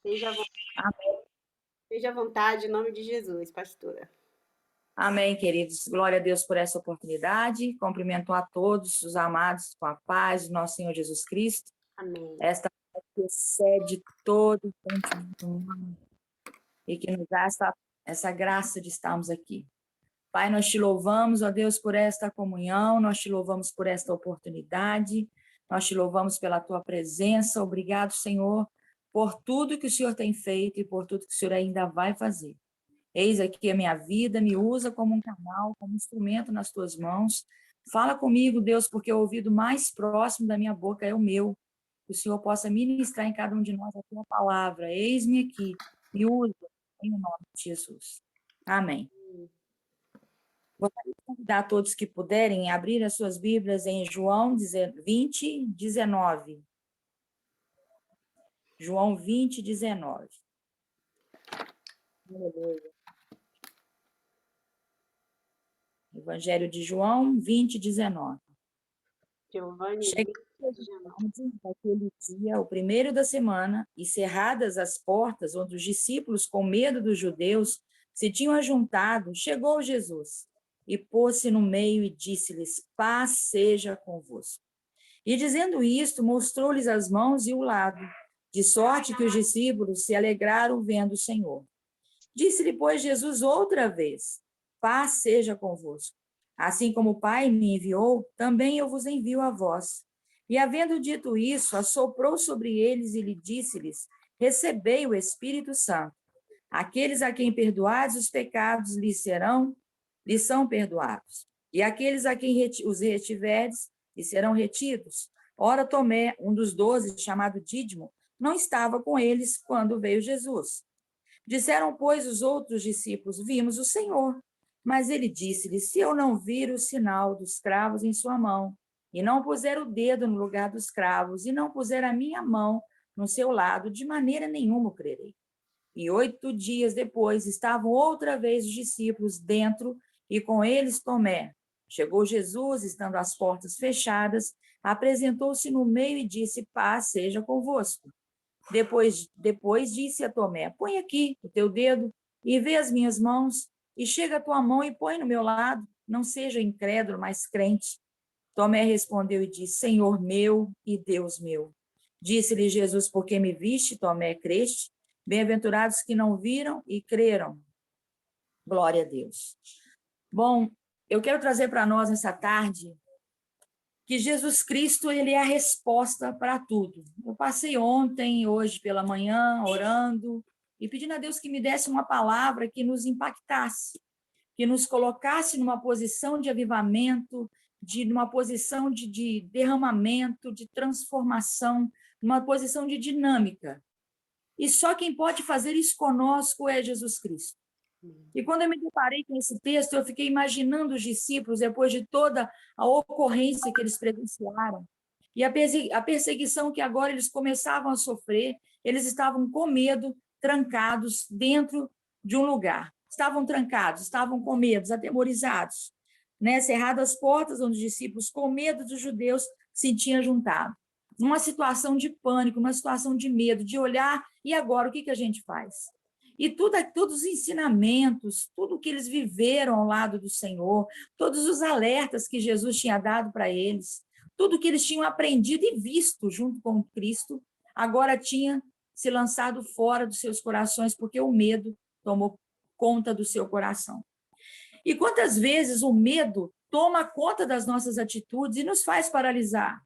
Seja, Amém. seja à vontade, em nome de Jesus, pastora. Amém, queridos. Glória a Deus por essa oportunidade. Cumprimento a todos os amados com a paz do nosso Senhor Jesus Cristo. Amém. Esta paz que excede todo sentimento humano e que nos dá essa graça de estarmos aqui. Pai, nós te louvamos, ó Deus, por esta comunhão, nós te louvamos por esta oportunidade, nós te louvamos pela tua presença. Obrigado, Senhor, por tudo que o Senhor tem feito e por tudo que o Senhor ainda vai fazer. Eis aqui a minha vida, me usa como um canal, como instrumento nas tuas mãos. Fala comigo, Deus, porque o ouvido mais próximo da minha boca é o meu. Que o Senhor possa ministrar em cada um de nós a tua palavra. Eis-me aqui, me usa em nome de Jesus. Amém. Gostaria de convidar todos que puderem abrir as suas Bíblias em João 20, 19. João 20, 19. Aleluia. Evangelho de João 20, 19. Giovanni, Chegando naquele dia, o primeiro da semana, e cerradas as portas, onde os discípulos, com medo dos judeus, se tinham ajuntado, chegou Jesus e pôs-se no meio e disse-lhes: paz seja convosco. E dizendo isto, mostrou-lhes as mãos e o lado, de sorte que os discípulos se alegraram vendo o Senhor. Disse-lhe, pois, Jesus outra vez: paz seja convosco. Assim como o Pai me enviou, também eu vos envio a vós. E havendo dito isso, assoprou sobre eles e lhe disse-lhes: recebei o Espírito Santo. Aqueles a quem perdoados os pecados lhes são perdoados. E aqueles a quem os retiverdes lhes serão retidos. Ora, Tomé, um dos 12, chamado Dídimo, não estava com eles quando veio Jesus. Disseram, pois, os outros discípulos: vimos o Senhor. Mas ele disse-lhe: se eu não vir o sinal dos cravos em sua mão, e não puser o dedo no lugar dos cravos, e não puser a minha mão no seu lado, de maneira nenhuma o crerei. E 8 dias depois estavam outra vez os discípulos dentro, e com eles Tomé. Chegou Jesus, estando as portas fechadas, apresentou-se no meio e disse: paz seja convosco. Depois disse a Tomé: põe aqui o teu dedo e vê as minhas mãos, e chega a tua mão e põe no meu lado, não seja incrédulo, mas crente. Tomé respondeu e disse: Senhor meu e Deus meu. Disse-lhe Jesus: porque me viste, Tomé, creste? Bem-aventurados que não viram e creram. Glória a Deus. Bom, eu quero trazer para nós nessa tarde que Jesus Cristo, ele é a resposta para tudo. Eu passei ontem, hoje pela manhã, orando e pedindo a Deus que me desse uma palavra que nos impactasse, que nos colocasse numa posição de avivamento, numa posição de derramamento, de transformação, numa posição de dinâmica. E só quem pode fazer isso conosco é Jesus Cristo. E quando eu me deparei com esse texto, eu fiquei imaginando os discípulos, depois de toda a ocorrência que eles presenciaram, e a perseguição que agora eles começavam a sofrer, eles estavam com medo, trancados dentro de um lugar. Estavam trancados, estavam com medo, atemorizados, né? Cerradas as portas, onde os discípulos, com medo dos judeus, se tinham juntado. Numa situação de pânico, numa situação de medo, de olhar, e agora o que a gente faz? E todos os ensinamentos, tudo que eles viveram ao lado do Senhor, todos os alertas que Jesus tinha dado para eles, tudo que eles tinham aprendido e visto junto com Cristo, agora tinha se lançado fora dos seus corações, porque o medo tomou conta do seu coração. E quantas vezes o medo toma conta das nossas atitudes e nos faz paralisar?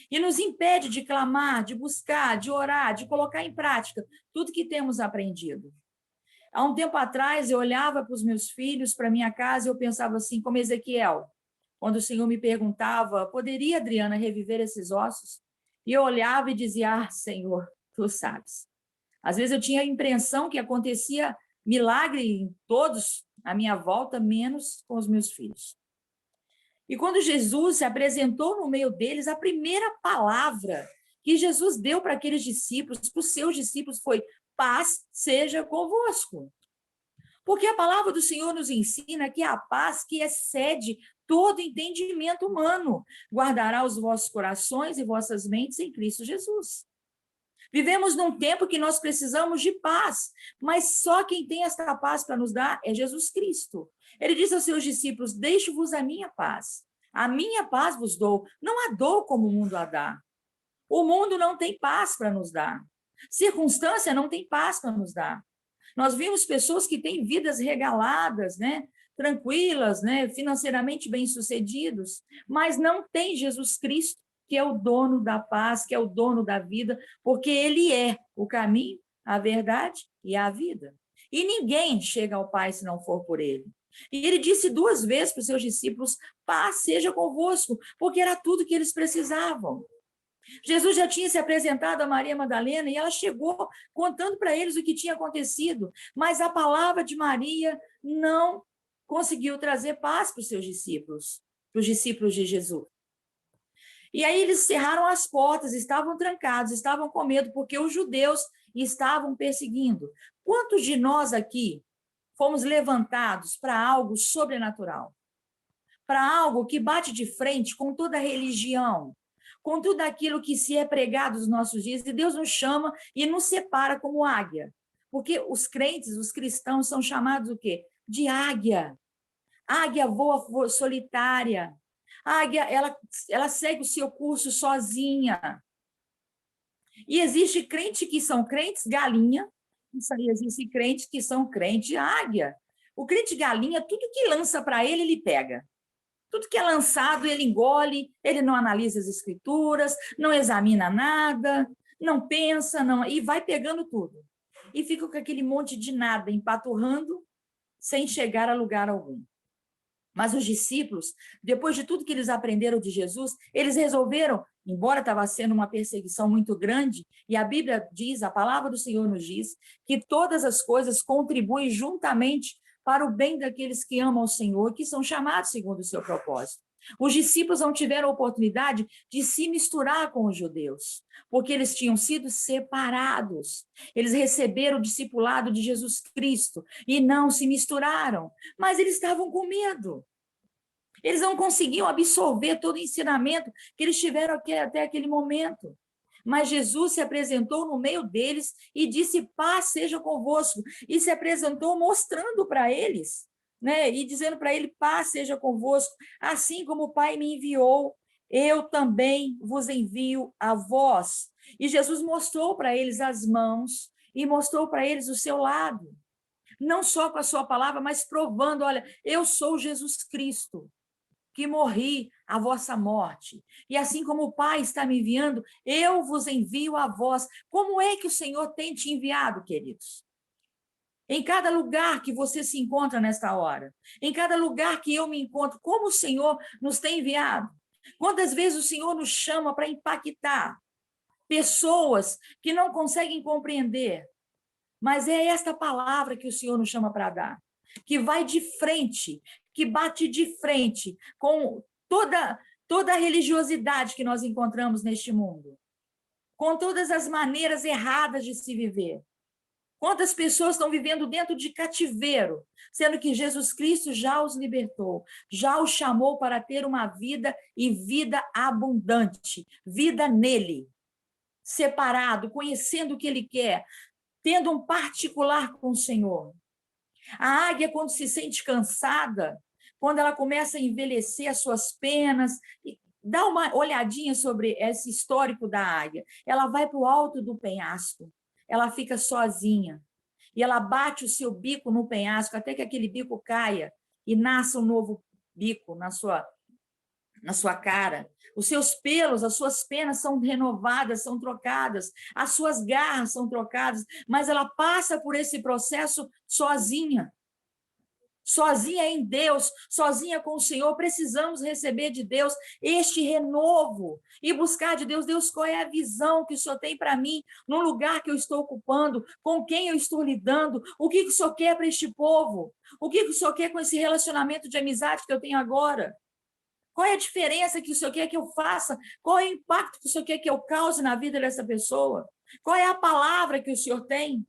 E nos impede de clamar, de buscar, de orar, de colocar em prática tudo que temos aprendido. Há um tempo atrás, eu olhava para os meus filhos, para minha casa, e eu pensava assim, como Ezequiel, quando o Senhor me perguntava, poderia Adriana reviver esses ossos? E eu olhava e dizia, Senhor, tu sabes. Às vezes eu tinha a impressão que acontecia milagre em todos à minha volta, menos com os meus filhos. E quando Jesus se apresentou no meio deles, a primeira palavra que Jesus deu para aqueles discípulos, para os seus discípulos, foi: paz seja convosco. Porque a palavra do Senhor nos ensina que a paz que excede todo entendimento humano guardará os vossos corações e vossas mentes em Cristo Jesus. Vivemos num tempo que nós precisamos de paz, mas só quem tem esta paz para nos dar é Jesus Cristo. Ele disse aos seus discípulos: deixo-vos a minha paz vos dou, não a dou como o mundo a dá. O mundo não tem paz para nos dar. Circunstância não tem paz para nos dar. Nós vimos pessoas que têm vidas regaladas, né? Tranquilas, né? Financeiramente bem-sucedidos, mas não tem Jesus Cristo, que é o dono da paz, que é o dono da vida, porque ele é o caminho, a verdade e a vida. E ninguém chega ao Pai se não for por ele. E ele disse 2 vezes para os seus discípulos: paz seja convosco, porque era tudo que eles precisavam. Jesus já tinha se apresentado a Maria Madalena e ela chegou contando para eles o que tinha acontecido, mas a palavra de Maria não conseguiu trazer paz para os seus discípulos, para os discípulos de Jesus. E aí eles cerraram as portas, estavam trancados, estavam com medo, porque os judeus estavam perseguindo. Quantos de nós aqui fomos levantados para algo sobrenatural? Para algo que bate de frente com toda a religião, com tudo aquilo que se é pregado nos nossos dias, e Deus nos chama e nos separa como águia. Porque os crentes, os cristãos, são chamados o quê? De águia. Águia voa solitária. Águia, ela segue o seu curso sozinha. E existe crente que são crentes galinha, isso aí, existe crentes que são crente águia. O crente galinha, tudo que lança para ele pega. Tudo que é lançado, ele engole, ele não analisa as escrituras, não examina nada, não pensa, não, e vai pegando tudo. E fica com aquele monte de nada, empaturrando, sem chegar a lugar algum. Mas os discípulos, depois de tudo que eles aprenderam de Jesus, eles resolveram, embora estava sendo uma perseguição muito grande, e a Bíblia diz, a palavra do Senhor nos diz, que todas as coisas contribuem juntamente para o bem daqueles que amam o Senhor, que são chamados segundo o seu propósito. Os discípulos não tiveram a oportunidade de se misturar com os judeus, porque eles tinham sido separados. Eles receberam o discipulado de Jesus Cristo e não se misturaram, mas eles estavam com medo. Eles não conseguiam absorver todo o ensinamento que eles tiveram até aquele momento. Mas Jesus se apresentou no meio deles e disse: paz seja convosco. E se apresentou mostrando para eles, né? E dizendo para ele: paz seja convosco. Assim como o Pai me enviou, eu também vos envio a vós. E Jesus mostrou para eles as mãos e mostrou para eles o seu lado. Não só com a sua palavra, mas provando: olha, eu sou Jesus Cristo, que morri a vossa morte. E assim como o Pai está me enviando, eu vos envio a vós. Como é que o Senhor tem te enviado, queridos? Em cada lugar que você se encontra nesta hora, em cada lugar que eu me encontro, como o Senhor nos tem enviado? Quantas vezes o Senhor nos chama para impactar pessoas que não conseguem compreender? Mas é esta palavra que o Senhor nos chama para dar, que vai de frente, que bate de frente com toda a religiosidade que nós encontramos neste mundo, com todas as maneiras erradas de se viver. Quantas pessoas estão vivendo dentro de cativeiro, sendo que Jesus Cristo já os libertou, já os chamou para ter uma vida e vida abundante, vida nele, separado, conhecendo o que ele quer, tendo um particular com o Senhor. A águia, quando se sente cansada, quando ela começa a envelhecer as suas penas, dá uma olhadinha sobre esse histórico da águia. Ela vai para o alto do penhasco, ela fica sozinha, e ela bate o seu bico no penhasco, até que aquele bico caia e nasça um novo bico na sua cara. Os seus pelos, as suas penas são renovadas, são trocadas, as suas garras são trocadas, mas ela passa por esse processo sozinha. Sozinha em Deus, sozinha com o Senhor. Precisamos receber de Deus este renovo e buscar de Deus: Deus, qual é a visão que o Senhor tem para mim, no lugar que eu estou ocupando, com quem eu estou lidando, o que o Senhor quer para este povo, o que o Senhor quer com esse relacionamento de amizade que eu tenho agora. Qual é a diferença que o Senhor quer que eu faça? Qual é o impacto que o Senhor quer que eu cause na vida dessa pessoa? Qual é a palavra que o Senhor tem?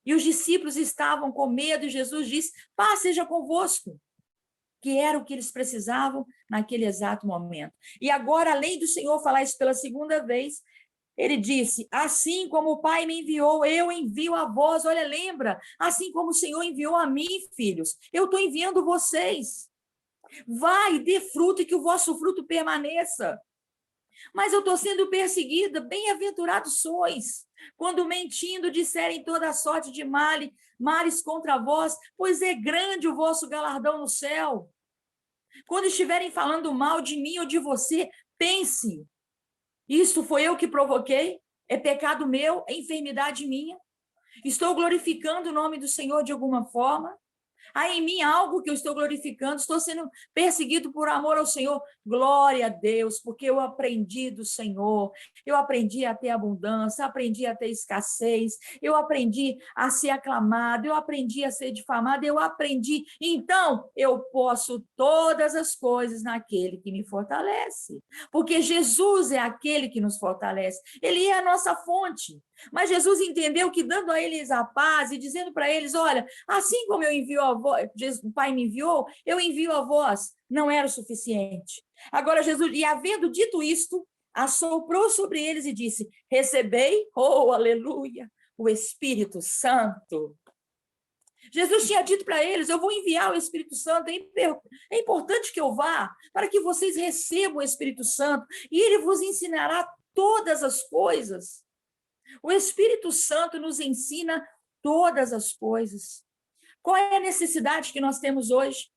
E os discípulos estavam com medo e Jesus disse: paz seja convosco, que era o que eles precisavam naquele exato momento. E agora, além do Senhor falar isso pela segunda vez, Ele disse, assim como o Pai me enviou, eu envio a vós. Olha, lembra? Assim como o Senhor enviou a mim, filhos, eu estou enviando vocês. Vai, dê fruto e que o vosso fruto permaneça. Mas eu estou sendo perseguida, bem-aventurados sois, quando mentindo disserem toda sorte de males contra vós, pois é grande o vosso galardão no céu. Quando estiverem falando mal de mim ou de você, pense, isso foi eu que provoquei? É pecado meu? É enfermidade minha? Estou glorificando o nome do Senhor de alguma forma? Há em mim algo que eu estou glorificando, estou sendo perseguido por amor ao Senhor. Glória a Deus, porque eu aprendi do Senhor, eu aprendi a ter abundância, aprendi a ter escassez, eu aprendi a ser aclamado, eu aprendi a ser difamado, eu aprendi. Então, eu posso todas as coisas naquele que me fortalece, porque Jesus é aquele que nos fortalece, ele é a nossa fonte. Mas Jesus entendeu que dando a eles a paz e dizendo para eles, olha, assim como eu envio a vós, o Pai me enviou, eu envio a vós, não era o suficiente. Agora Jesus, e havendo dito isto, assoprou sobre eles e disse, recebei, oh, aleluia, o Espírito Santo. Jesus tinha dito para eles, eu vou enviar o Espírito Santo, é importante que eu vá, para que vocês recebam o Espírito Santo, e ele vos ensinará todas as coisas. O Espírito Santo nos ensina todas as coisas. Qual é a necessidade que nós temos hoje?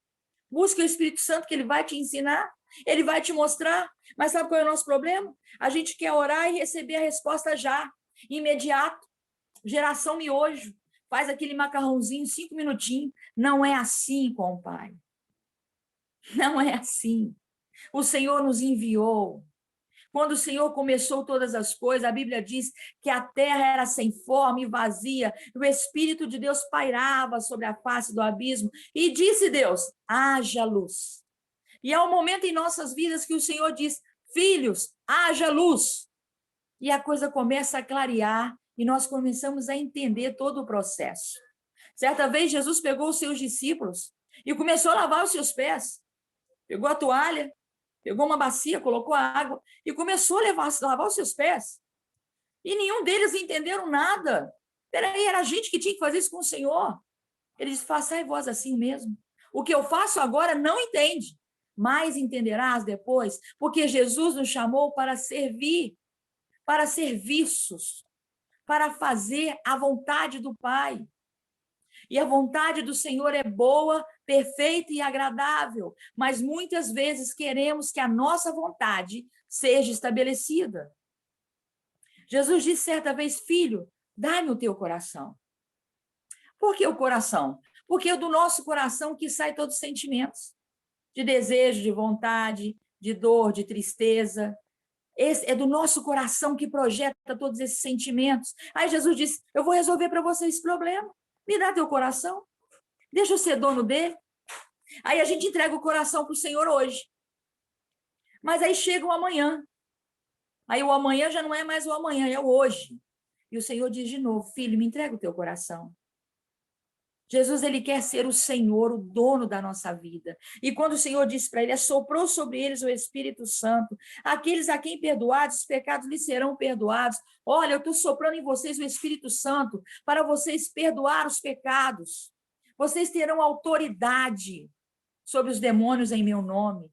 Busca o Espírito Santo que ele vai te ensinar, ele vai te mostrar. Mas sabe qual é o nosso problema? A gente quer orar e receber a resposta já, imediato. Geração miojo, faz aquele macarrãozinho, 5 minutinhos. Não é assim com o Pai. Não é assim. O Senhor nos enviou. Quando o Senhor começou todas as coisas, a Bíblia diz que a terra era sem forma e vazia, e o Espírito de Deus pairava sobre a face do abismo, e disse Deus, haja luz. E é o momento em nossas vidas que o Senhor diz, filhos, haja luz. E a coisa começa a clarear, e nós começamos a entender todo o processo. Certa vez, Jesus pegou os seus discípulos e começou a lavar os seus pés. Pegou a toalha, pegou uma bacia, colocou a água e começou a lavar os seus pés. E nenhum deles entenderam nada. Peraí, era a gente que tinha que fazer isso com o Senhor. Ele disse, façai vós assim mesmo. O que eu faço agora não entende, mas entenderás depois, porque Jesus nos chamou para servir, para serviços, para fazer a vontade do Pai. E a vontade do Senhor é boa, perfeita e agradável, mas muitas vezes queremos que a nossa vontade seja estabelecida. Jesus disse certa vez, filho, dá-me o teu coração. Por que o coração? Porque é do nosso coração que sai todos os sentimentos, de desejo, de vontade, de dor, de tristeza. É do nosso coração que projeta todos esses sentimentos. Aí Jesus disse, eu vou resolver para você esse problema. Me dá teu coração. Deixa eu ser dono dele. Aí a gente entrega o coração para o Senhor hoje. Mas aí chega o amanhã. Aí o amanhã já não é mais o amanhã, é o hoje. E o Senhor diz de novo, filho, me entrega o teu coração. Jesus, ele quer ser o Senhor, o dono da nossa vida. E quando o Senhor disse para ele, assoprou sobre eles o Espírito Santo, aqueles a quem perdoados, os pecados lhes serão perdoados. Olha, eu estou soprando em vocês o Espírito Santo para vocês perdoar os pecados. Vocês terão autoridade sobre os demônios em meu nome.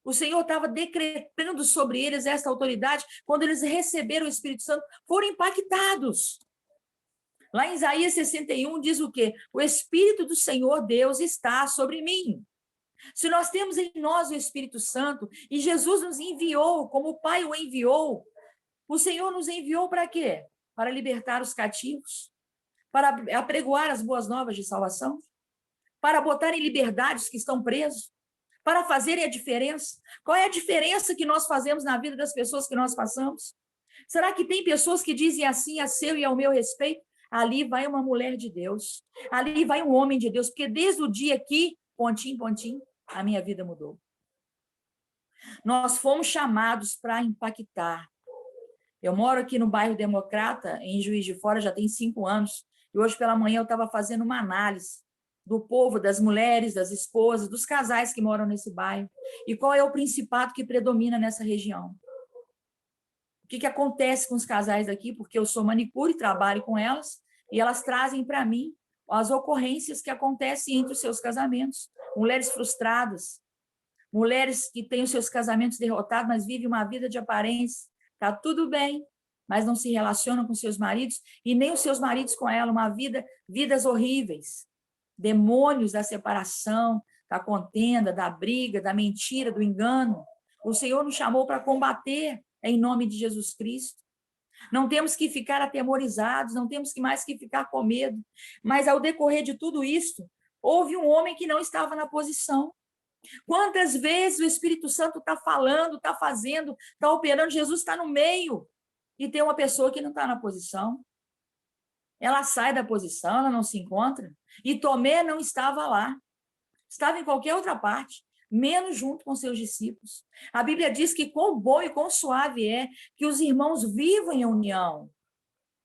O Senhor estava decretando sobre eles essa autoridade. Quando eles receberam o Espírito Santo, foram impactados. Lá em Isaías 61 diz o quê? O Espírito do Senhor Deus está sobre mim. Se nós temos em nós o Espírito Santo, e Jesus nos enviou, como o Pai o enviou, o Senhor nos enviou para quê? Para libertar os cativos, para apregoar as boas novas de salvação, para botar em liberdade os que estão presos, para fazerem a diferença. Qual é a diferença que nós fazemos na vida das pessoas que nós passamos? Será que tem pessoas que dizem assim a seu e ao meu respeito? Ali vai uma mulher de Deus, ali vai um homem de Deus, porque desde o dia que, pontinho, pontinho, a minha vida mudou. Nós fomos chamados para impactar. Eu moro aqui no bairro Democrata, em Juiz de Fora, já tem 5 anos, e hoje pela manhã eu estava fazendo uma análise do povo, das mulheres, das esposas, dos casais que moram nesse bairro, e qual é o principado que predomina nessa região. O que acontece com os casais aqui, porque eu sou manicure, trabalho com elas, e elas trazem para mim as ocorrências que acontecem entre os seus casamentos. Mulheres frustradas, mulheres que têm os seus casamentos derrotados, mas vivem uma vida de aparência. Está tudo bem, mas não se relacionam com seus maridos, e nem os seus maridos com ela, vidas horríveis. Demônios da separação, da contenda, da briga, da mentira, do engano. O Senhor nos chamou para combater em nome de Jesus Cristo. Não temos que ficar atemorizados, não temos que mais que ficar com medo. Mas, ao decorrer de tudo isso, houve um homem que não estava na posição. Quantas vezes o Espírito Santo está falando, está fazendo, está operando, Jesus está no meio, e tem uma pessoa que não está na posição. Ela sai da posição, ela não se encontra, e Tomé não estava lá, estava em qualquer outra parte, menos junto com seus discípulos. A Bíblia diz que quão bom e quão suave é que os irmãos vivam em união.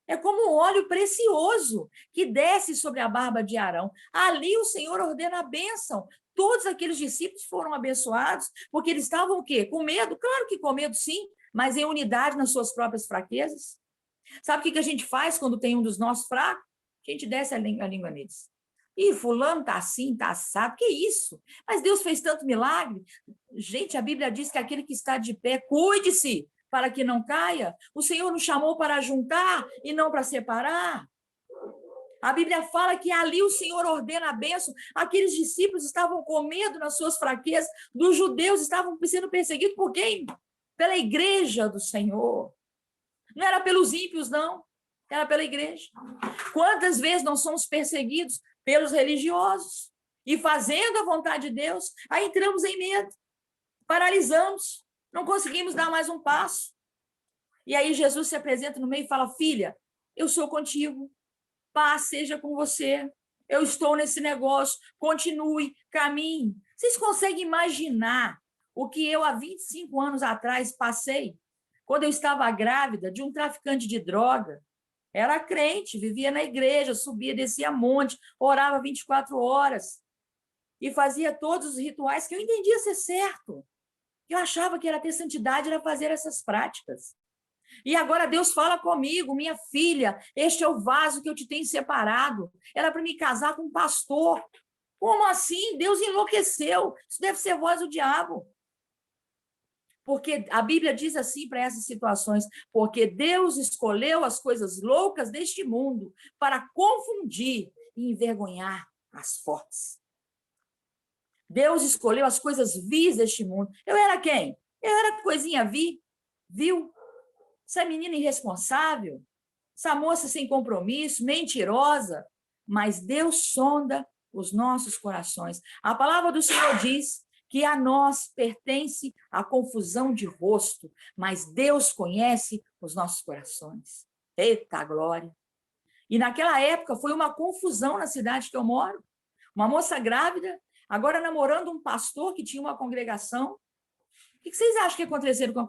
É como um óleo precioso que desce sobre a barba de Arão. Ali o Senhor ordena a bênção. Todos aqueles discípulos foram abençoados, porque eles estavam o quê? Com medo? Claro que com medo, sim, mas em unidade nas suas próprias fraquezas. Sabe o que a gente faz quando tem um dos nossos fracos? A gente desce a língua neles. Ih, fulano está assim, está assado, que isso? Mas Deus fez tanto milagre. Gente, a Bíblia diz que aquele que está de pé, cuide-se para que não caia. O Senhor nos chamou para juntar e não para separar. A Bíblia fala que ali o Senhor ordena a bênção. Aqueles discípulos estavam com medo nas suas fraquezas, dos judeus estavam sendo perseguidos por quem? Pela igreja do Senhor. Não era pelos ímpios, não. Era pela igreja. Quantas vezes não somos perseguidos pelos religiosos? E fazendo a vontade de Deus, aí entramos em medo, paralisamos, não conseguimos dar mais um passo. E aí Jesus se apresenta no meio e fala: filha, eu sou contigo, paz seja com você, eu estou nesse negócio, continue, caminhe. Vocês conseguem imaginar o que eu há 25 anos atrás passei, quando eu estava grávida de um traficante de droga? Era crente, vivia na igreja, subia, descia monte, orava 24 horas e fazia todos os rituais que eu entendia ser certo. Eu achava que era ter santidade, era fazer essas práticas. E agora Deus fala comigo: minha filha, este é o vaso que eu te tenho separado. Era para me casar com um pastor. Como assim? Deus enlouqueceu. Isso deve ser voz do diabo. Porque a Bíblia diz assim para essas situações: porque Deus escolheu as coisas loucas deste mundo para confundir e envergonhar as fortes. Deus escolheu as coisas vis deste mundo. Eu era quem? Eu era coisinha vil. Essa menina irresponsável, essa moça sem compromisso, mentirosa. Mas Deus sonda os nossos corações. A palavra do Senhor diz que a nós pertence a confusão de rosto, mas Deus conhece os nossos corações. Eita glória! E naquela época foi uma confusão na cidade que eu moro. Uma moça grávida, agora namorando um pastor que tinha uma congregação. O que vocês acham que aconteceu com a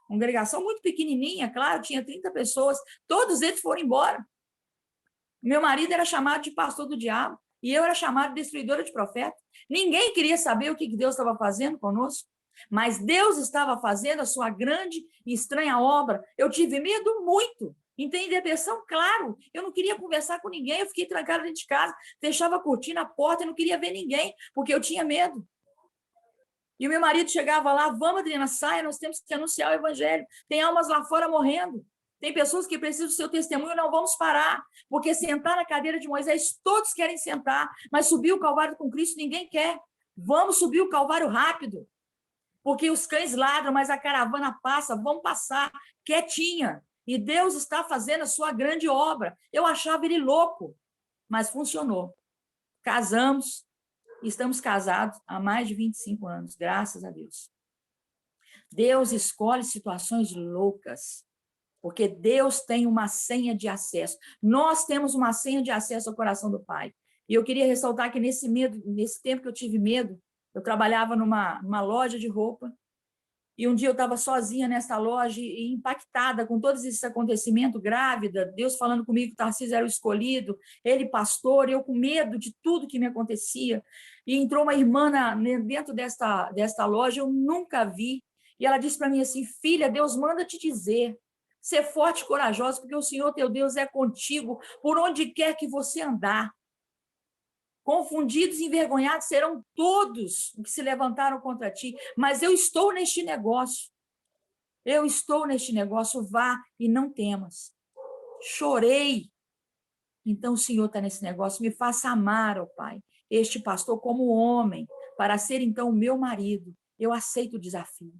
congregação? Muito pequenininha, claro, tinha 30 pessoas, todos eles foram embora. Meu marido era chamado de pastor do diabo e eu era chamada de destruidora de profeta. Ninguém queria saber o que Deus estava fazendo conosco, mas Deus estava fazendo a sua grande e estranha obra. Eu tive medo muito. Em depressão, claro, eu não queria conversar com ninguém, eu fiquei trancada dentro de casa, fechava a cortina, a porta, eu não queria ver ninguém, porque eu tinha medo. E o meu marido chegava lá: vamos, Adriana, saia, nós temos que anunciar o evangelho. Tem almas lá fora morrendo. Tem pessoas que precisam do seu testemunho, não vamos parar. Porque sentar na cadeira de Moisés, todos querem sentar, mas subir o Calvário com Cristo, ninguém quer. Vamos subir o Calvário rápido. Porque os cães ladram, mas a caravana passa, vamos passar quietinha. E Deus está fazendo a sua grande obra. Eu achava ele louco, mas funcionou. Casamos, estamos casados há mais de 25 anos, graças a Deus. Deus escolhe situações loucas, porque Deus tem uma senha de acesso. Nós temos uma senha de acesso ao coração do Pai. E eu queria ressaltar que nesse tempo que eu tive medo, eu trabalhava numa loja de roupa, e um dia eu estava sozinha nessa loja e impactada com todos esses acontecimentos, grávida, Deus falando comigo que Tarcísio era o escolhido, ele pastor, eu com medo de tudo que me acontecia. E entrou uma irmã dentro desta loja, eu nunca vi, e ela disse para mim assim: filha, Deus manda te dizer ser forte e corajosa, porque o Senhor teu Deus é contigo por onde quer que você andar. Confundidos e envergonhados serão todos os que se levantaram contra ti, mas eu estou neste negócio. Eu estou neste negócio, vá e não temas. Chorei. Então o Senhor está nesse negócio, me faça amar, ó Pai, este pastor como homem, para ser então o meu marido. Eu aceito o desafio.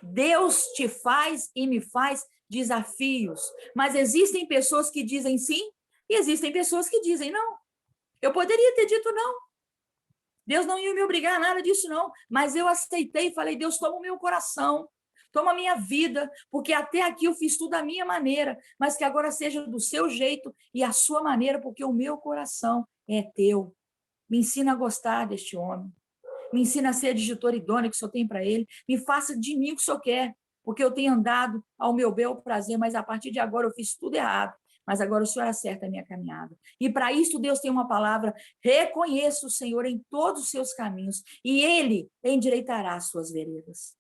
Deus te faz e me faz desafios, mas existem pessoas que dizem sim e existem pessoas que dizem não. Eu poderia ter dito não. Deus não ia me obrigar a nada disso, não. Mas eu aceitei e falei, Deus, toma o meu coração, toma a minha vida, porque até aqui eu fiz tudo da minha maneira, mas que agora seja do seu jeito e a sua maneira, porque o meu coração é teu. Me ensina a gostar deste homem. Me ensina a ser a digitora idônea que o Senhor tem para ele. Me faça de mim o que o Senhor quer, porque eu tenho andado ao meu bel prazer, mas a partir de agora eu fiz tudo errado. Mas agora o Senhor acerta a minha caminhada. E para isso Deus tem uma palavra: reconheça o Senhor em todos os seus caminhos, e Ele endireitará as suas veredas.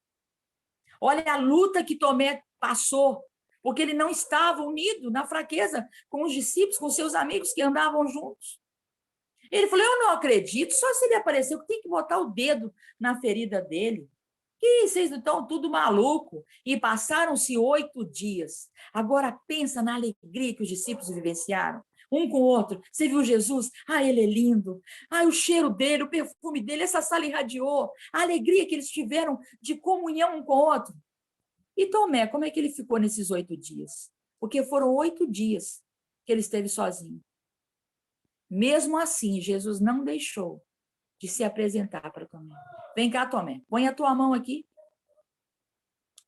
Olha a luta que Tomé passou, porque ele não estava unido na fraqueza com os discípulos, com seus amigos que andavam juntos. Ele falou, eu não acredito, só se ele apareceu, que tem que botar o dedo na ferida dele. Que vocês estão tudo maluco. E passaram-se 8 dias. Agora pensa na alegria que os discípulos vivenciaram. Um com o outro. Você viu Jesus? Ah, ele é lindo. Ah, o cheiro dele, o perfume dele, essa sala irradiou. A alegria que eles tiveram de comunhão um com o outro. E Tomé, como é que ele ficou nesses 8 dias? Porque foram 8 dias que ele esteve sozinho. Mesmo assim, Jesus não deixou de se apresentar para Tomé. Vem cá, Tomé, põe a tua mão aqui.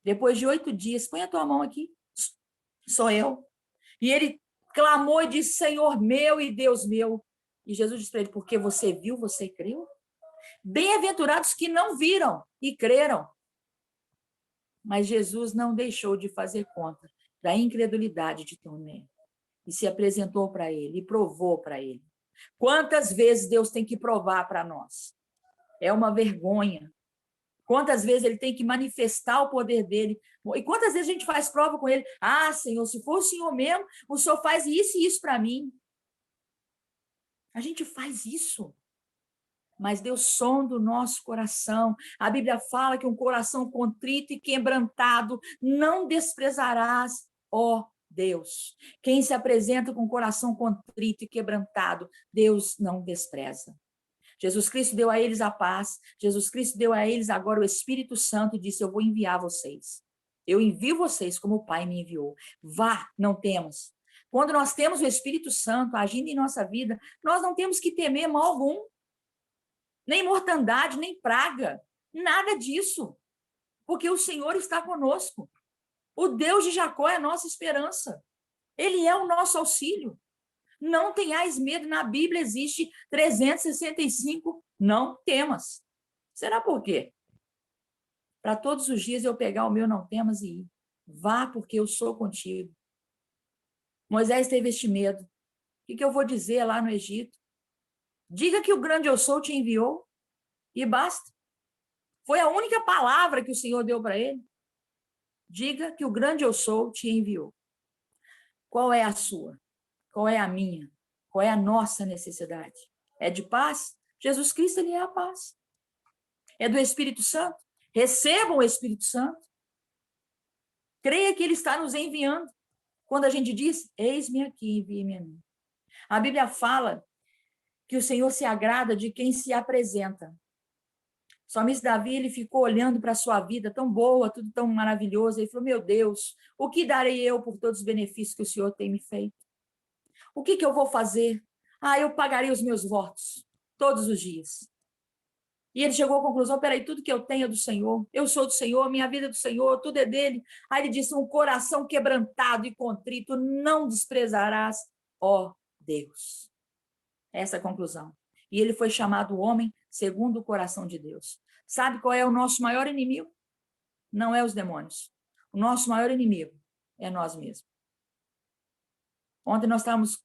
Depois de 8 dias, põe a tua mão aqui. Sou eu. E ele clamou e disse, Senhor meu e Deus meu. E Jesus disse para ele, porque você viu, você creu? Bem-aventurados que não viram e creram. Mas Jesus não deixou de fazer conta da incredulidade de Tomé. E se apresentou para ele, e provou para ele. Quantas vezes Deus tem que provar para nós? É uma vergonha. Quantas vezes ele tem que manifestar o poder dele? E quantas vezes a gente faz prova com ele? Ah, Senhor, se for o Senhor mesmo, o Senhor faz isso e isso para mim. A gente faz isso. Mas Deus sonda o nosso coração. A Bíblia fala que um coração contrito e quebrantado não desprezarás, ó Deus. Quem se apresenta com o coração contrito e quebrantado, Deus não despreza. Jesus Cristo deu a eles a paz, Jesus Cristo deu a eles agora o Espírito Santo e disse, eu vou enviar vocês. Eu envio vocês como o Pai me enviou. Vá, não temos. Quando nós temos o Espírito Santo agindo em nossa vida, nós não temos que temer mal algum. Nem mortandade, nem praga, nada disso. Porque o Senhor está conosco. O Deus de Jacó é a nossa esperança. Ele é o nosso auxílio. Não tenhais medo, na Bíblia existe 365 não temas. Será por quê? Para todos os dias eu pegar o meu não temas e ir. Vá, porque eu sou contigo. Moisés teve este medo. O que eu vou dizer lá no Egito? Diga que o grande eu sou te enviou e basta. Foi a única palavra que o Senhor deu para ele. Diga que o grande eu sou te enviou. Qual é a sua? Qual é a minha? Qual é a nossa necessidade? É de paz? Jesus Cristo, ele é a paz. É do Espírito Santo? Recebam o Espírito Santo. Creia que ele está nos enviando. Quando a gente diz, eis-me aqui, envie-me a mim. A Bíblia fala que o Senhor se agrada de quem se apresenta. O salmista Davi, ele ficou olhando para a sua vida tão boa, tudo tão maravilhoso. Ele falou, meu Deus, o que darei eu por todos os benefícios que o Senhor tem me feito? O que eu vou fazer? Ah, eu pagarei os meus votos todos os dias. E ele chegou à conclusão, peraí, tudo que eu tenho é do Senhor, eu sou do Senhor, minha vida é do Senhor, tudo é dele. Aí ele disse, um coração quebrantado e contrito não desprezarás, ó Deus. Essa é a conclusão. E ele foi chamado homem segundo o coração de Deus. Sabe qual é o nosso maior inimigo? Não é os demônios. O nosso maior inimigo é nós mesmos. Ontem nós estávamos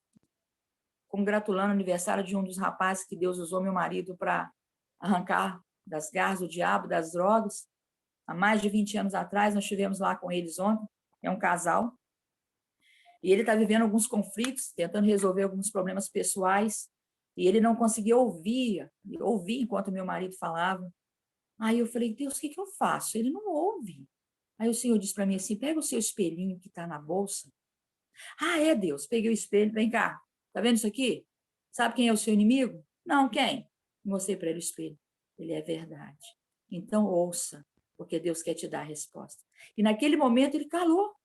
congratulando o aniversário de um dos rapazes que Deus usou meu marido para arrancar das garras do diabo, das drogas. Há mais de 20 anos atrás, nós estivemos lá com eles ontem. É um casal. E ele está vivendo alguns conflitos, tentando resolver alguns problemas pessoais, e ele não conseguia ouvir enquanto meu marido falava. Aí eu falei, Deus, o que eu faço? Ele não ouve. Aí o Senhor disse para mim assim, pega o seu espelhinho que está na bolsa. Ah, é, Deus. Peguei o espelho, vem cá. Tá vendo isso aqui? Sabe quem é o seu inimigo? Não, quem? Mostrei para ele o espelho. Ele é verdade. Então ouça, porque Deus quer te dar a resposta. E naquele momento ele calou.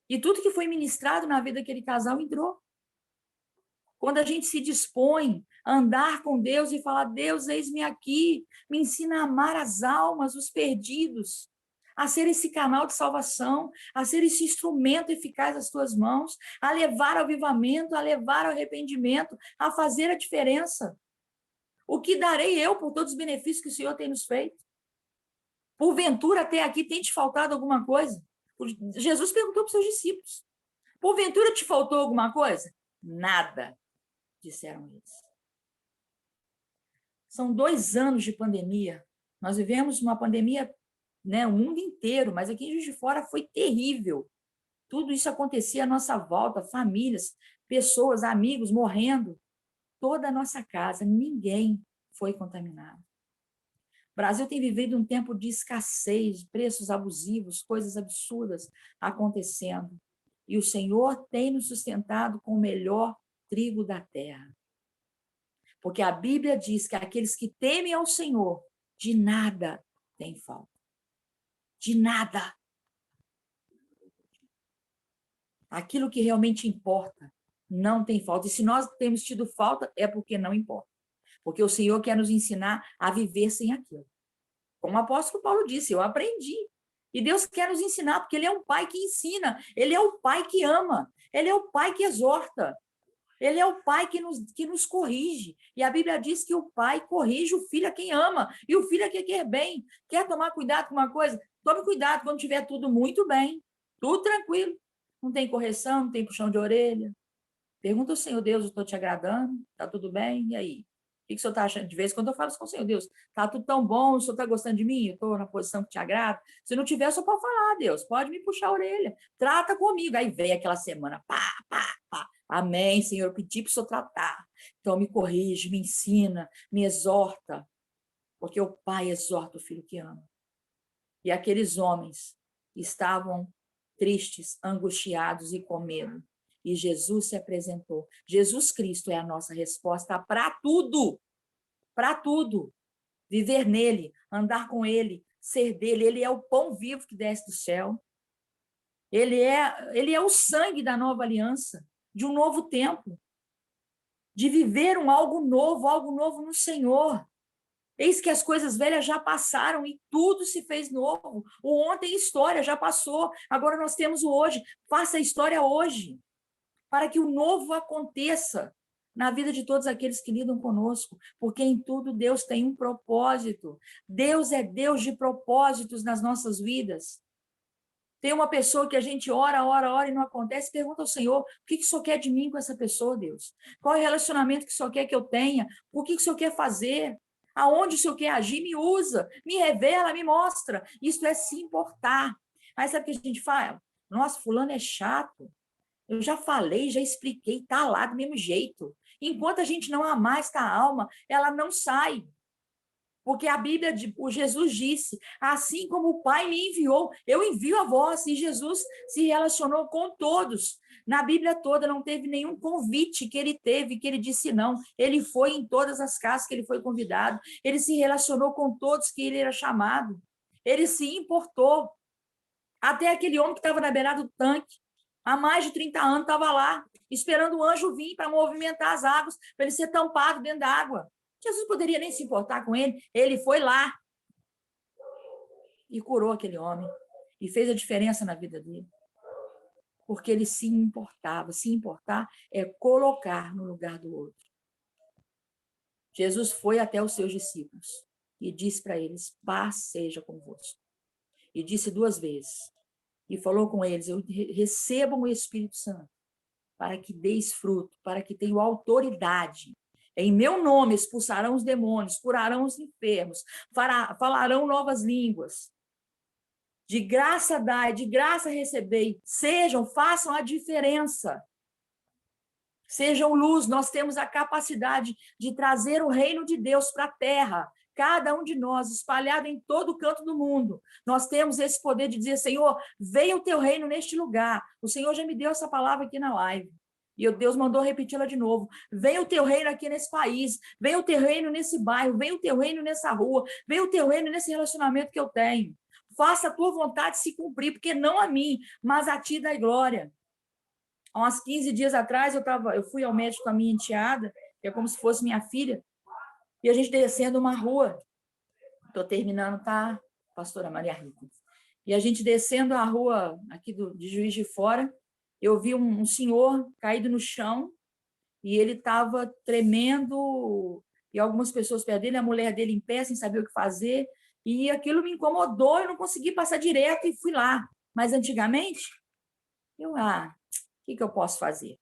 E tudo que foi ministrado na vida daquele casal entrou. Quando a gente se dispõe a andar com Deus e falar, Deus, eis-me aqui, me ensina a amar as almas, os perdidos, a ser esse canal de salvação, a ser esse instrumento eficaz das tuas mãos, a levar ao avivamento, a levar ao arrependimento, a fazer a diferença. O que darei eu por todos os benefícios que o Senhor tem nos feito? Porventura, até aqui, tem te faltado alguma coisa? Jesus perguntou para os seus discípulos, porventura te faltou alguma coisa? Nada, disseram eles. São 2 anos de pandemia. Nós vivemos uma pandemia, né, o mundo inteiro, mas aqui em Juiz de Fora foi terrível. Tudo isso acontecia à nossa volta, famílias, pessoas, amigos morrendo. Toda a nossa casa, ninguém foi contaminado. O Brasil tem vivido um tempo de escassez, preços abusivos, coisas absurdas acontecendo. E o Senhor tem nos sustentado com o melhor trigo da terra. Porque a Bíblia diz que aqueles que temem ao Senhor, de nada têm falta. De nada. Aquilo que realmente importa não tem falta. E se nós temos tido falta, é porque não importa. Porque o Senhor quer nos ensinar a viver sem aquilo. Como o apóstolo Paulo disse, eu aprendi. E Deus quer nos ensinar, porque Ele é um pai que ensina, Ele é o pai que ama, Ele é o pai que exorta. Ele é o pai que nos corrige. E a Bíblia diz que o pai corrige o filho a quem ama. E o filho a quem quer bem. Quer tomar cuidado com uma coisa? Tome cuidado quando tiver tudo muito bem. Tudo tranquilo. Não tem correção, não tem puxão de orelha. Pergunta ao Senhor, Deus, eu estou te agradando? Está tudo bem? E aí? O que o Senhor está achando? De vez em quando eu falo isso com o Senhor, Deus, está tudo tão bom, o Senhor está gostando de mim? Eu estou na posição que te agrada? Se não tiver, só pode falar, Deus, pode me puxar a orelha. Trata comigo. Aí vem aquela semana, pá, pá, pá. Amém, Senhor, eu pedi para o Senhor tratar. Então, me corrige, me ensina, me exorta. Porque o pai exorta o filho que ama. E aqueles homens estavam tristes, angustiados e com medo. E Jesus se apresentou. Jesus Cristo é a nossa resposta para tudo. Para tudo. Viver nele, andar com ele, ser dele. Ele é o pão vivo que desce do céu. Ele é o sangue da nova aliança, de um novo tempo, de viver algo novo no Senhor. Eis que as coisas velhas já passaram e tudo se fez novo. O ontem história já passou, agora nós temos o hoje. Faça a história hoje, para que o novo aconteça na vida de todos aqueles que lidam conosco, porque em tudo Deus tem um propósito. Deus é Deus de propósitos nas nossas vidas. Tem uma pessoa que a gente ora e não acontece, pergunta ao Senhor, o que o Senhor quer de mim com essa pessoa, Deus? Qual é o relacionamento que o Senhor quer que eu tenha? O que o Senhor quer fazer? Aonde o Senhor quer agir? Me usa, me revela, me mostra. Isso é se importar. Mas sabe o que a gente fala? Nossa, fulano é chato. Eu já falei, já expliquei, está lá do mesmo jeito. Enquanto a gente não amar esta alma, ela não sai. Porque a Bíblia, o Jesus disse, assim como o Pai me enviou, eu envio a vós. E Jesus se relacionou com todos. Na Bíblia toda não teve nenhum convite que ele teve, que ele disse não. Ele foi em todas as casas que ele foi convidado. Ele se relacionou com todos que ele era chamado. Ele se importou. Até aquele homem que estava na beirada do tanque, há mais de 30 anos, estava lá, esperando o anjo vir para movimentar as águas, para ele ser tampado dentro da água. Jesus poderia nem se importar com ele, ele foi lá e curou aquele homem e fez a diferença na vida dele. Porque ele se importava. Se importar é colocar no lugar do outro. Jesus foi até os seus discípulos e disse para eles, paz seja convosco. E disse 2 vezes. E falou com eles, recebam o Espírito Santo, para que deis fruto, para que tenham autoridade. Em meu nome expulsarão os demônios, curarão os enfermos, falarão novas línguas. De graça dai, de graça recebei. Sejam, façam a diferença. Sejam luz, nós temos a capacidade de trazer o reino de Deus para a terra. Cada um de nós, espalhado em todo o canto do mundo. Nós temos esse poder de dizer, Senhor, venha o teu reino neste lugar. O Senhor já me deu essa palavra aqui na live. E Deus mandou repeti-la de novo. Venha o teu reino aqui nesse país. Venha o teu reino nesse bairro. Venha o teu reino nessa rua. Venha o teu reino nesse relacionamento que eu tenho. Faça a tua vontade se cumprir, porque não a mim, mas a ti dai glória. Há uns 15 dias atrás, eu fui ao médico com a minha enteada, que é como se fosse minha filha, e a gente descendo uma rua. Estou terminando, tá, pastora Maria Rita? E a gente descendo a rua aqui de Juiz de Fora, eu vi um senhor caído no chão, e ele estava tremendo, e algumas pessoas perto dele, a mulher dele em pé, sem saber o que fazer, e aquilo me incomodou, eu não consegui passar direto e fui lá. Mas antigamente, o que eu posso fazer?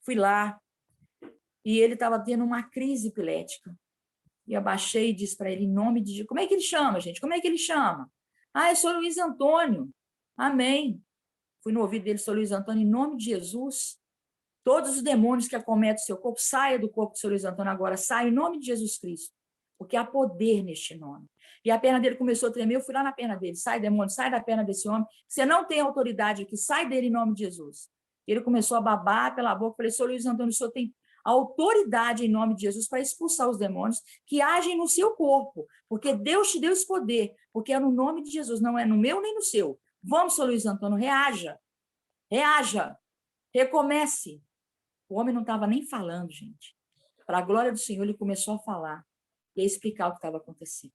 Fui lá, e ele estava tendo uma crise epilética. E abaixei e disse para ele, em nome de Jesus, como é que ele chama, gente? Como é que ele chama? Eu sou Luiz Antônio. Amém. Fui no ouvido dele, sou Luiz Antônio, em nome de Jesus. Todos os demônios que acometem o seu corpo, saia do corpo do seu Luiz Antônio agora, saia em nome de Jesus Cristo. Porque há poder neste nome. E a perna dele começou a tremer, eu fui lá na perna dele, sai demônio, sai da perna desse homem, você não tem autoridade aqui, sai dele em nome de Jesus. Ele começou a babar pela boca, falei, sou Luiz Antônio, o senhor tem autoridade em nome de Jesus para expulsar os demônios que agem no seu corpo, porque Deus te deu esse poder, porque é no nome de Jesus, não é no meu nem no seu. Vamos, senhor Luiz Antônio, reaja, recomece. O homem não estava nem falando, gente. Para a glória do Senhor, ele começou a falar e a explicar o que estava acontecendo.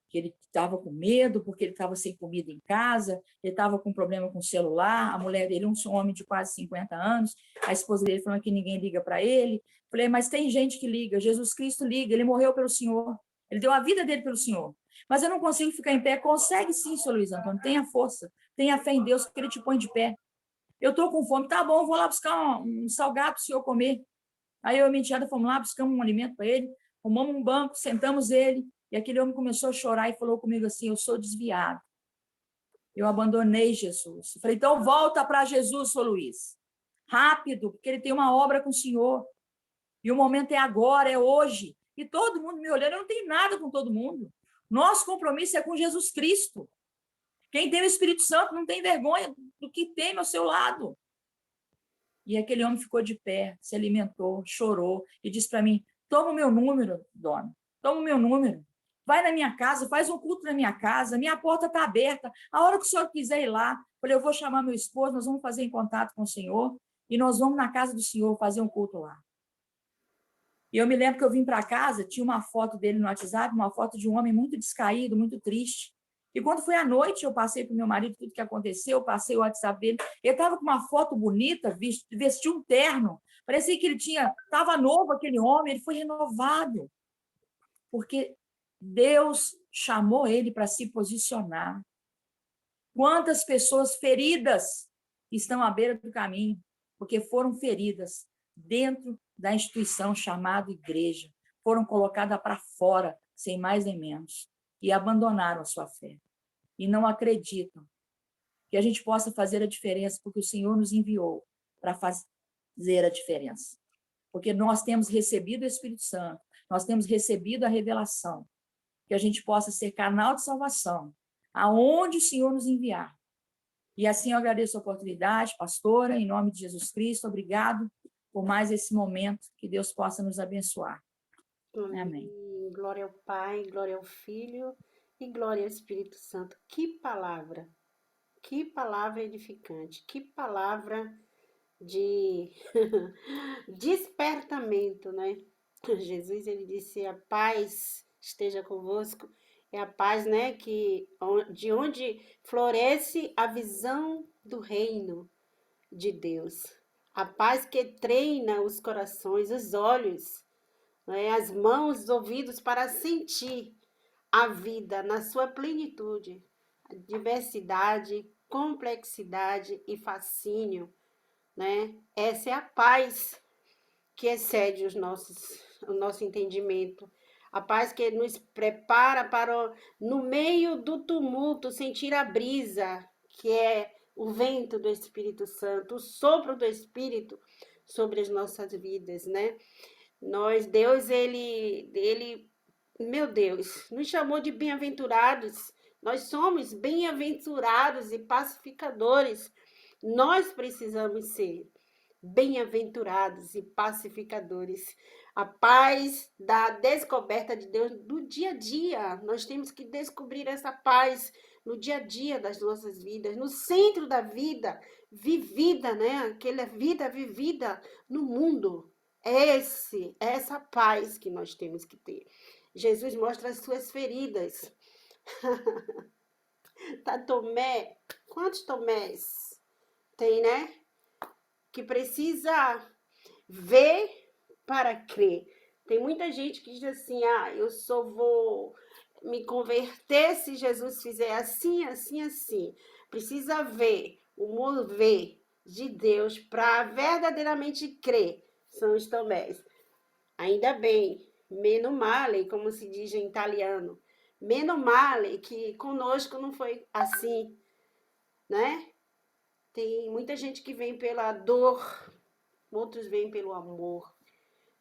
Que ele estava com medo, porque ele estava sem comida em casa, ele estava com problema com o celular, a mulher dele, um homem de quase 50 anos, a esposa dele falando que ninguém liga para ele. Falei, mas tem gente que liga, Jesus Cristo liga, ele morreu pelo Senhor, ele deu a vida dele pelo Senhor. Mas eu não consigo ficar em pé. Consegue sim, senhor Luiz Antônio, tenha força, tenha fé em Deus, que ele te põe de pé. Eu estou com fome, tá bom, vou lá buscar um salgado para o senhor comer. Aí eu e a minha enteada fomos lá, buscamos um alimento para ele, arrumamos um banco, sentamos ele, e aquele homem começou a chorar e falou comigo assim, eu sou desviado. Eu abandonei Jesus. Eu falei, então volta para Jesus, senhor Luiz. Rápido, porque ele tem uma obra com o senhor. E o momento é agora, é hoje. E todo mundo me olhando, eu não tenho nada com todo mundo. Nosso compromisso é com Jesus Cristo. Quem tem o Espírito Santo não tem vergonha do que tem ao seu lado. E aquele homem ficou de pé, se alimentou, chorou e disse para mim, toma o meu número, dona, toma o meu número. Vai na minha casa, faz um culto na minha casa, minha porta está aberta. A hora que o senhor quiser ir lá, falei, eu vou chamar meu esposo, nós vamos fazer em contato com o senhor e nós vamos na casa do senhor fazer um culto lá. E eu me lembro que eu vim para casa, tinha uma foto dele no WhatsApp, uma foto de um homem muito descaído, muito triste. E quando foi à noite, eu passei para o meu marido tudo que aconteceu, eu passei o WhatsApp dele, ele estava com uma foto bonita, vestiu um terno, parecia que ele estava novo aquele homem, ele foi renovado, porque Deus chamou ele para se posicionar. Quantas pessoas feridas estão à beira do caminho, porque foram feridas dentro da instituição chamada igreja, foram colocadas para fora, sem mais nem menos, e abandonaram a sua fé. E não acreditam que a gente possa fazer a diferença, porque o Senhor nos enviou para fazer a diferença. Porque nós temos recebido o Espírito Santo, nós temos recebido a revelação, que a gente possa ser canal de salvação, aonde o Senhor nos enviar. E assim eu agradeço a oportunidade, pastora, em nome de Jesus Cristo, obrigado por mais esse momento, que Deus possa nos abençoar. Amém. Glória ao Pai, glória ao Filho e glória ao Espírito Santo. Que palavra edificante, que palavra de despertamento, né? Jesus, ele disse, a paz esteja convosco, é a paz, né, de onde floresce a visão do reino de Deus. A paz que treina os corações, os olhos, né, as mãos, os ouvidos para sentir a vida na sua plenitude, a diversidade, complexidade e fascínio, né? Essa é a paz que excede o nosso entendimento, A paz que nos prepara para, no meio do tumulto, sentir a brisa, que é o vento do Espírito Santo, o sopro do Espírito sobre as nossas vidas, né? Deus, meu Deus, nos chamou de bem-aventurados. Nós somos bem-aventurados e pacificadores. Nós precisamos ser bem-aventurados e pacificadores. A paz da descoberta de Deus do dia a dia. Nós temos que descobrir essa paz no dia a dia das nossas vidas, no centro da vida vivida, né? Aquela vida vivida no mundo. Essa paz que nós temos que ter. Jesus mostra as suas feridas. Tá, Tomé? Quantos Tomés tem, né? Que precisa ver para crer. Tem muita gente que diz assim: ah, eu só vou me converter se Jesus fizer assim, assim, assim. Precisa ver o mover de Deus para verdadeiramente crer. São os Tomés. Ainda bem, meno male, como se diz em italiano. Meno male, que conosco não foi assim, né? Tem muita gente que vem pela dor, outros vêm pelo amor,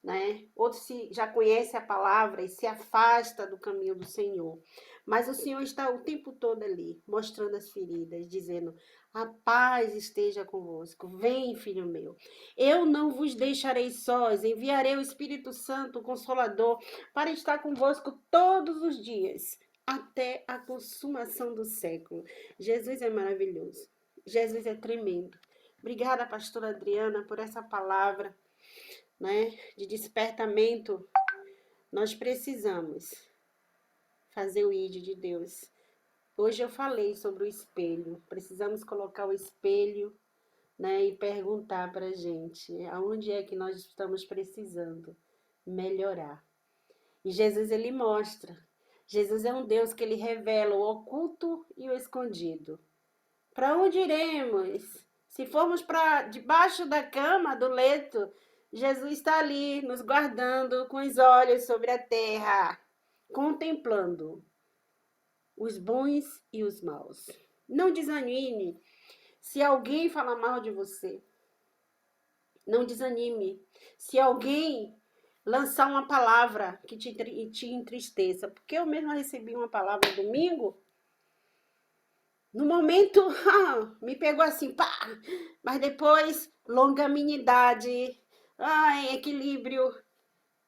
né? Outros já conhecem a palavra e se afasta do caminho do Senhor. Mas o Senhor está o tempo todo ali, mostrando as feridas, dizendo: a paz esteja convosco. Vem, filho meu. Eu não vos deixarei sós, enviarei o Espírito Santo, o Consolador, para estar convosco todos os dias, até a consumação do século. Jesus é maravilhoso. Jesus é tremendo. Obrigada, pastora Adriana, por essa palavra, né, de despertamento. Nós precisamos fazer o ID de Deus. Hoje eu falei sobre o espelho. Precisamos colocar o espelho, né, e perguntar para a gente aonde é que nós estamos precisando melhorar. E Jesus, ele mostra. Jesus é um Deus que ele revela o oculto e o escondido. Para onde iremos? Se formos para debaixo da cama, do leito, Jesus está ali nos guardando com os olhos sobre a terra, contemplando os bons e os maus. Não desanime se alguém falar mal de você. Não desanime se alguém lançar uma palavra que te entristeça. Porque eu mesma recebi uma palavra domingo. No momento, me pegou assim, pá! Mas depois, longanimidade, equilíbrio,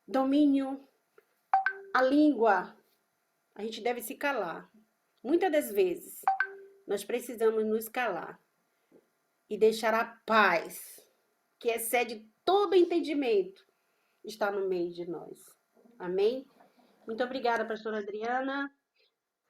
domínio, a língua. A gente deve se calar. Muitas das vezes, nós precisamos nos calar e deixar a paz, que excede todo entendimento, estar no meio de nós. Amém? Muito obrigada, pastora Adriana.